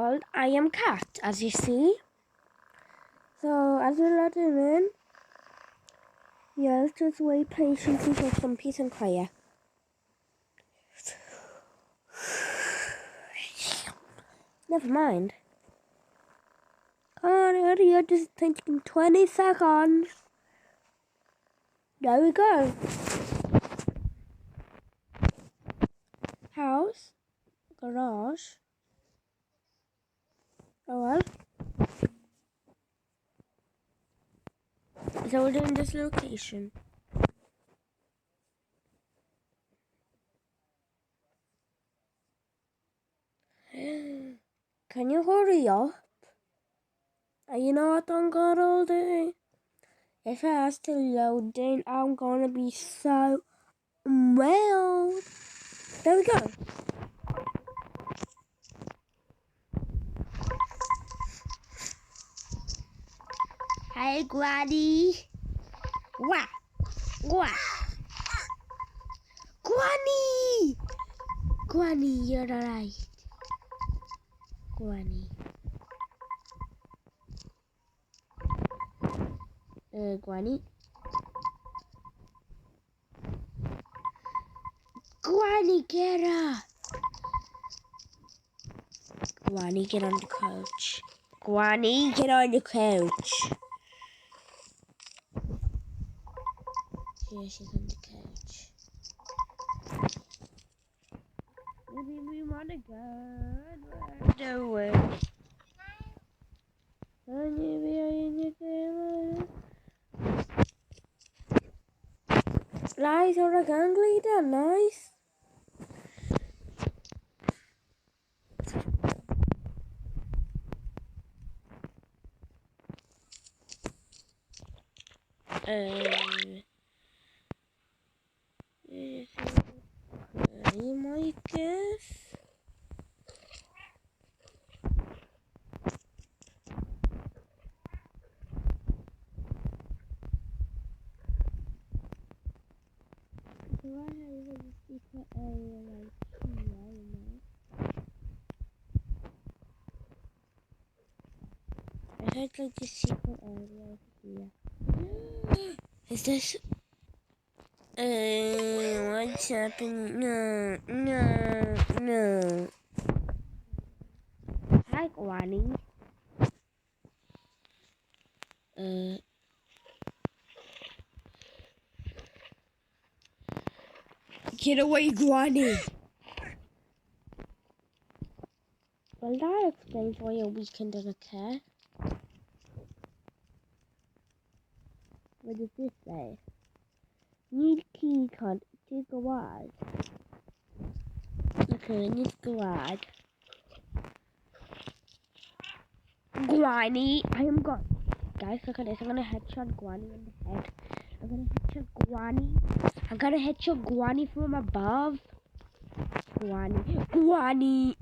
called I Am Cat, as you see. So, as we let him in, yes, just wait patiently for some peace and quiet. Never mind. Come on, hurry up, just taking 20 seconds. There we go. House. Garage. Oh well. So we're in this location. Can you hurry up? Are you not on God all day? If it has to load, then I'm gonna be so well. There we go. Hi, Granny. Wah, wah. Granny! Granny, you're alright. Granny. Granny. Granny, get up. Granny, get on the couch. Granny, get on the couch. Here, she's on the couch. Where do we want to go? Where do we? Nice, or a gang leader, nice. You might guess. Do I have a secret area like here, you know? I heard like the secret area here. Is this? What's happening? No. Hi, Granny. Get away, Granny! Well, that explains why you're weakened in a cat. What does this say? Need key card to garage. Okay, need garage. Granny, I am gone. Guys, look at this. I'm gonna headshot Granny in the head. I'm gonna headshot Granny. I'm gonna headshot Granny from above. Granny.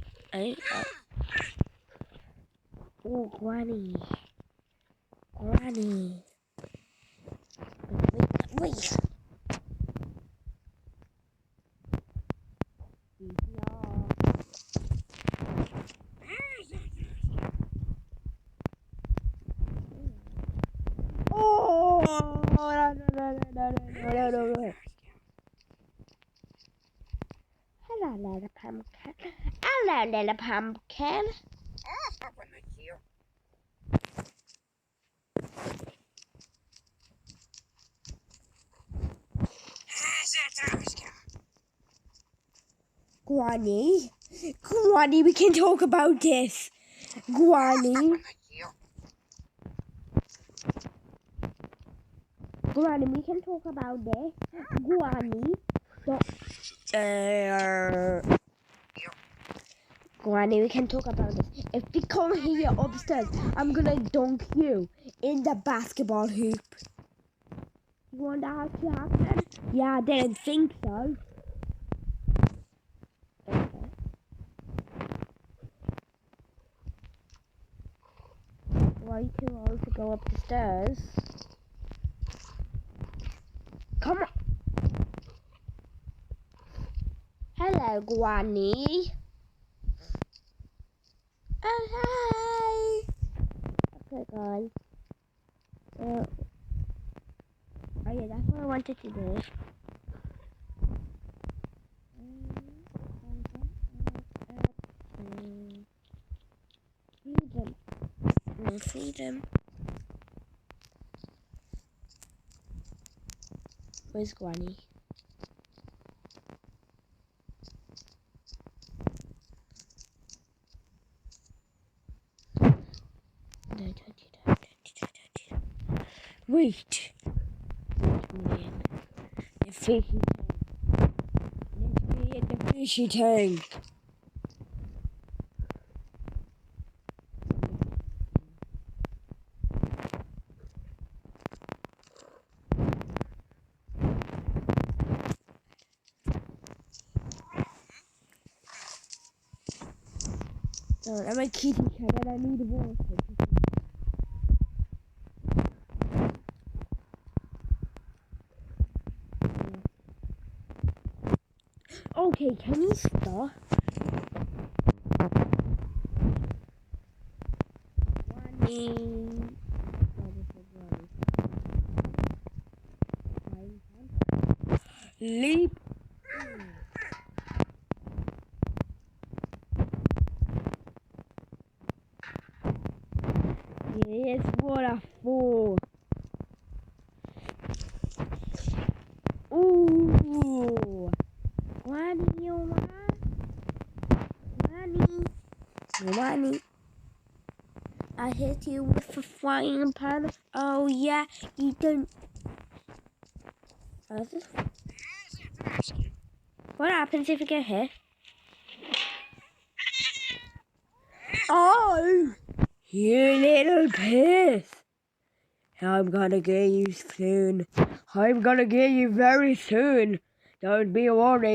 Oh, Granny. Wait. Oh, no. Hello, little pumpkin. Hello, little pumpkin. Granny, we can talk about this. Granny, we can talk about this. Granny, Granny, we can talk about this. If we come here upstairs, I'm gonna dunk you in the basketball hoop. You want that to happen? Yeah, I didn't think so. Why are you too old to go up the stairs? Come on. Hello, Granny. Oh, hi! Okay, guys. So, oh yeah, that's what I wanted to do. Feed them. We'll feed them. Where's Granny? Wait. The fishy tank. Let me in the fishy tank. No, I'm a kitty cat and I need water. Okay, can you stop? Leap. Yes, what a fool. Ooh. Granny, you want? Granny. I hit you with a frying pan. Oh yeah, you don't. What happens if you get hit? Oh, you little piss! I'm gonna get you soon. I'm gonna get you very soon. Don't be worried.